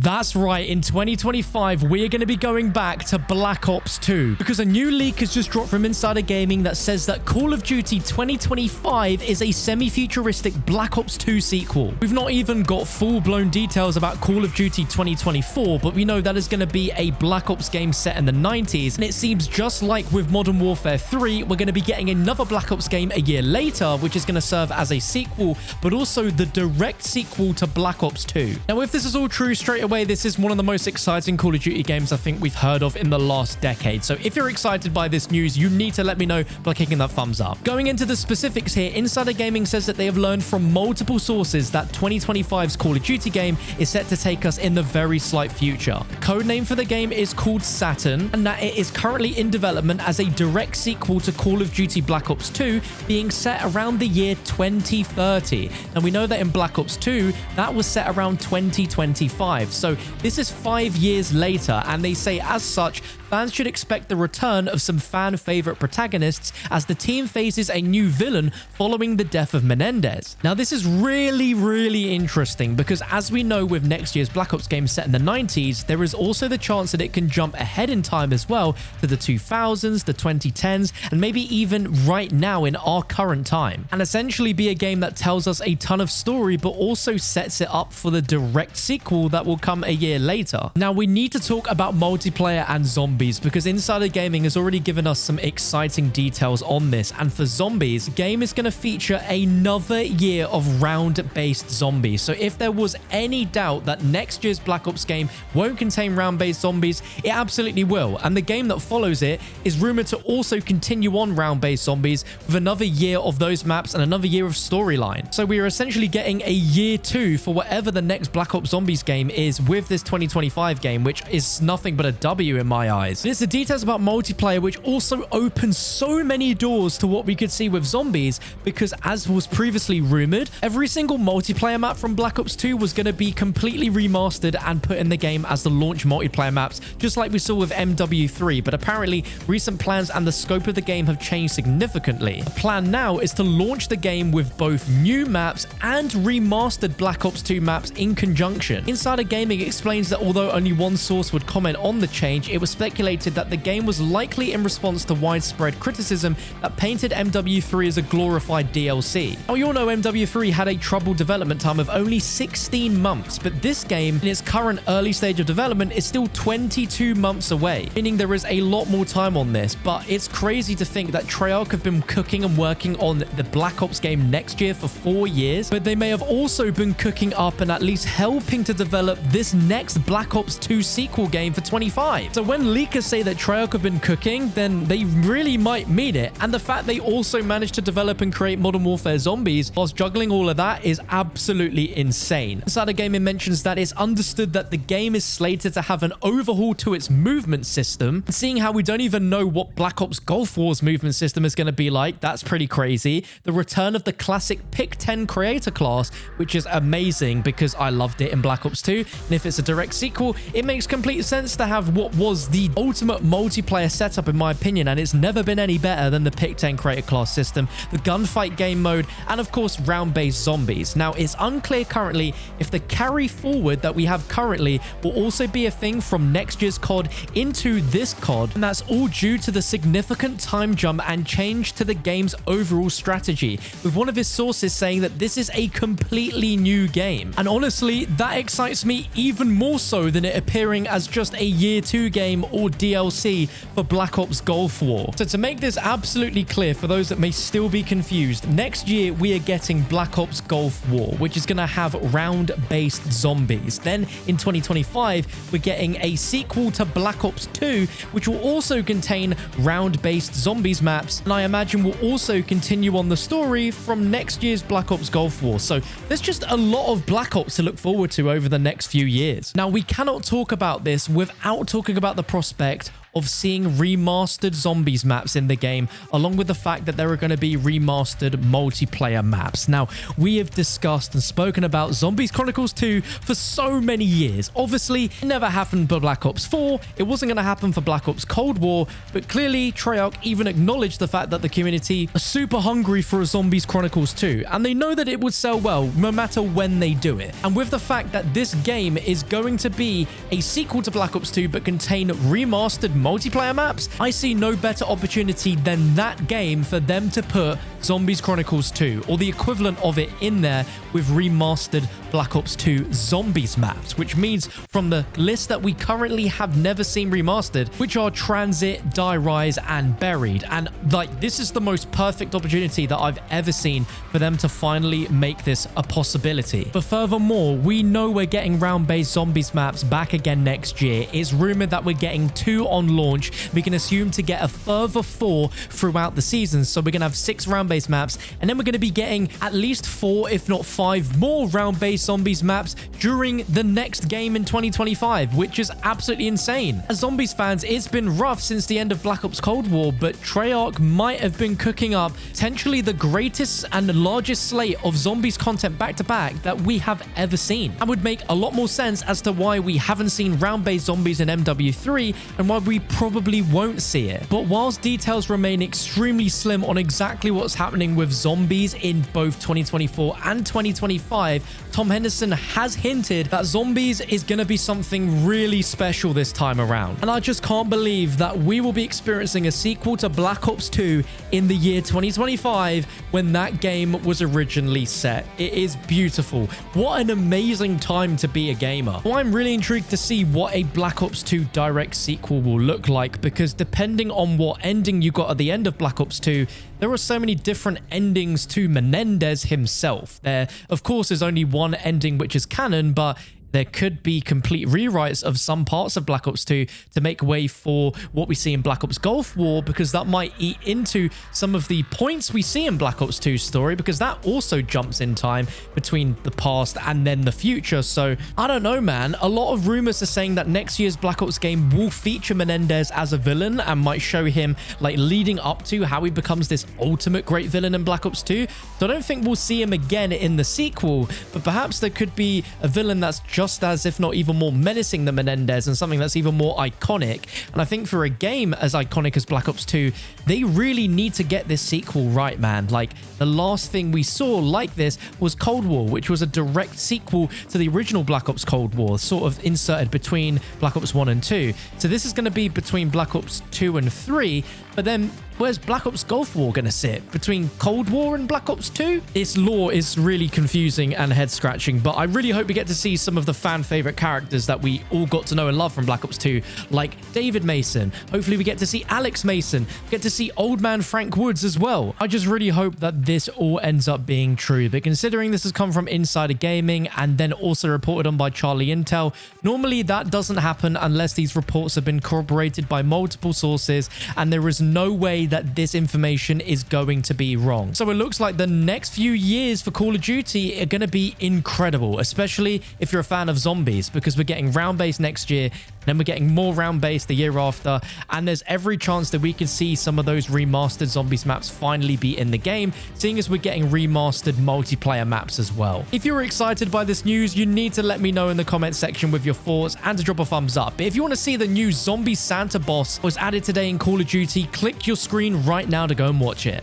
That's right, in 2025, we're going to be going back to Black Ops 2 because a new leak has just dropped from Insider Gaming that says that Call of Duty 2025 is a semi-futuristic Black Ops 2 sequel. We've not even got full-blown details about Call of Duty 2024, but we know that is going to be a Black Ops game set in the 90s, and it seems just like with Modern Warfare 3, we're going to be getting another Black Ops game a year later, which is going to serve as a sequel, but also the direct sequel to Black Ops 2. Now, if this is all true, straight away, this is one of the most exciting Call of Duty games I think we've heard of in the last decade. So if you're excited by this news, you need to let me know by clicking that thumbs up. Going into the specifics here, Insider Gaming says that they have learned from multiple sources that 2025's Call of Duty game is set to take us in the very slight future. The codename for the game is called Saturn, and that it is currently in development as a direct sequel to Call of Duty Black Ops 2, being set around the year 2030. And we know that in Black Ops 2, that was set around 2025. So this is 5 years later, and they say as such, fans should expect the return of some fan favorite protagonists as the team faces a new villain following the death of Menendez. Now, this is really interesting because as we know with next year's Black Ops game set in the 90s, there is also the chance that it can jump ahead in time as well to the 2000s, the 2010s, and maybe even right now in our current time, and essentially be a game that tells us a ton of story but also sets it up for the direct sequel that will come a year later. Now, we need to talk about multiplayer and zombies because Insider Gaming has already given us some exciting details on this, and for zombies, the game is going to feature another year of round-based zombies. So if there was any doubt that next year's Black Ops game won't contain round-based zombies, it absolutely will, and the game that follows it is rumored to also continue on round-based zombies with another year of those maps and another year of storyline. So we are essentially getting a year 2 for whatever the next Black Ops Zombies game is with this 2025 game, which is nothing but a W in my eyes. There's the details about multiplayer, which also opens so many doors to what we could see with zombies, because as was previously rumored, every single multiplayer map from Black Ops 2 was going to be completely remastered and put in the game as the launch multiplayer maps, just like we saw with MW3, but apparently recent plans and the scope of the game have changed significantly. The plan now is to launch the game with both new maps and remastered Black Ops 2 maps in conjunction. Insider Gaming explains that although only one source would comment on the change, it was speculated that the game was likely in response to widespread criticism that painted MW3 as a glorified DLC. Now, you all know MW3 had a troubled development time of only 16 months, but this game, in its current early stage of development, is still 22 months away, meaning there is a lot more time on this. But it's crazy to think that Treyarch have been cooking and working on the Black Ops game next year for 4 years, but they may have also been cooking up and at least helping to develop this next Black Ops 2 sequel game for 25. So when leakers say that Treyarch have been cooking, then they really might mean it. And the fact they also managed to develop and create Modern Warfare Zombies whilst juggling all of that is absolutely insane. Insider Gaming mentions that it's understood that the game is slated to have an overhaul to its movement system. And seeing how we don't even know what Black Ops Gulf War's movement system is going to be like, that's pretty crazy. The return of the classic Pick 10 creator class, which is amazing because I loved it in Black Ops 2. And if it's a direct sequel, it makes complete sense to have what was the ultimate multiplayer setup in my opinion, and it's never been any better than the Pick 10 creator class system, the gunfight game mode, and of course round-based zombies. Now, it's unclear currently if the carry forward that we have currently will also be a thing from next year's COD into this COD, and that's all due to the significant time jump and change to the game's overall strategy, with one of his sources saying that this is a completely new game. And honestly, that excites me even more so than it appearing as just a year 2 game or DLC for Black Ops Gulf War. So to make this absolutely clear for those that may still be confused, next year we are getting Black Ops Gulf War, which is going to have round-based zombies. Then in 2025, we're getting a sequel to Black Ops 2, which will also contain round-based zombies maps, and I imagine will also continue on the story from next year's Black Ops Gulf War. So there's just a lot of Black Ops to look forward to over the next few years. Now, we cannot talk about this without talking about the prospect of seeing remastered zombies maps in the game, along with the fact that there are going to be remastered multiplayer maps. Now, we have discussed and spoken about Zombies Chronicles 2 for so many years. Obviously, it never happened for Black Ops 4. It wasn't going to happen for Black Ops Cold War, but clearly Treyarch even acknowledged the fact that the community are super hungry for a Zombies Chronicles 2, and they know that it would sell well no matter when they do it. And with the fact that this game is going to be a sequel to Black Ops 2 but contain remastered multiplayer maps, I see no better opportunity than that game for them to put Zombies Chronicles 2, or the equivalent of it, in there with remastered Black Ops 2 zombies maps, which means from the list that we currently have never seen remastered, which are Transit, Die Rise, and Buried. And like, this is the most perfect opportunity that I've ever seen for them to finally make this a possibility. But furthermore, we know we're getting round-based zombies maps back again next year. It's rumored that we're getting 2 on launch. We can assume to get a further 4 throughout the season. So we're going to have 6 round-based maps, and then we're going to be getting at least 4, if not 5 more round-based zombies maps during the next game in 2025, which is absolutely insane. As zombies fans, it's been rough since the end of Black Ops Cold War, but Treyarch might have been cooking up potentially the greatest and largest slate of zombies content back-to-back that we have ever seen, and would make a lot more sense as to why we haven't seen round-based zombies in MW3 and why we probably won't see it. But whilst details remain extremely slim on exactly what's happening with zombies in both 2024 and 2025, Tom Henderson has hinted that zombies is going to be something really special this time around. And I just can't believe that we will be experiencing a sequel to Black Ops 2 in the year 2025 when that game was originally set. It is beautiful. What an amazing time to be a gamer. Well, I'm really intrigued to see what a Black Ops 2 direct sequel will look like, because depending on what ending you got at the end of Black Ops 2, there are so many different endings to Menendez himself. There, of course, is only one ending which is canon, but there could be complete rewrites of some parts of Black Ops 2 to make way for what we see in Black Ops Gulf War, because that might eat into some of the points we see in Black Ops 2's story, because that also jumps in time between the past and then the future. So I don't know, man. A lot of rumors are saying that next year's Black Ops game will feature Menendez as a villain and might show him like leading up to how he becomes this ultimate great villain in Black Ops 2. So I don't think we'll see him again in the sequel, but perhaps there could be a villain that's just as, if not even more menacing than Menendez, and something that's even more iconic. And I think for a game as iconic as Black Ops 2, they really need to get this sequel right, man. Like, the last thing we saw like this was Cold War, which was a direct sequel to the original Black Ops Cold War, sort of inserted between Black Ops 1 and 2. So this is going to be between Black Ops 2 and 3, but then where's Black Ops Gulf War going to sit? Between Cold War and Black Ops 2? Its lore is really confusing and head-scratching, but I really hope we get to see some of the fan-favorite characters that we all got to know and love from Black Ops 2, like David Mason. Hopefully we get to see Alex Mason, get to see Old Man Frank Woods as well. I just really hope that this all ends up being true, but considering this has come from Insider Gaming and then also reported on by Charlie Intel, normally that doesn't happen unless these reports have been corroborated by multiple sources, and there is no way that this information is going to be wrong. So it looks like the next few years for Call of Duty are going to be incredible, especially if you're a fan of zombies, because we're getting round-based next year, then we're getting more round-based the year after, and there's every chance that we could see some of those remastered zombies maps finally be in the game, seeing as we're getting remastered multiplayer maps as well. If you're excited by this news, you need to let me know in the comment section with your thoughts and to drop a thumbs up. But if you want to see the new Zombie Santa boss was added today in Call of Duty, click your screen right now to go and watch it.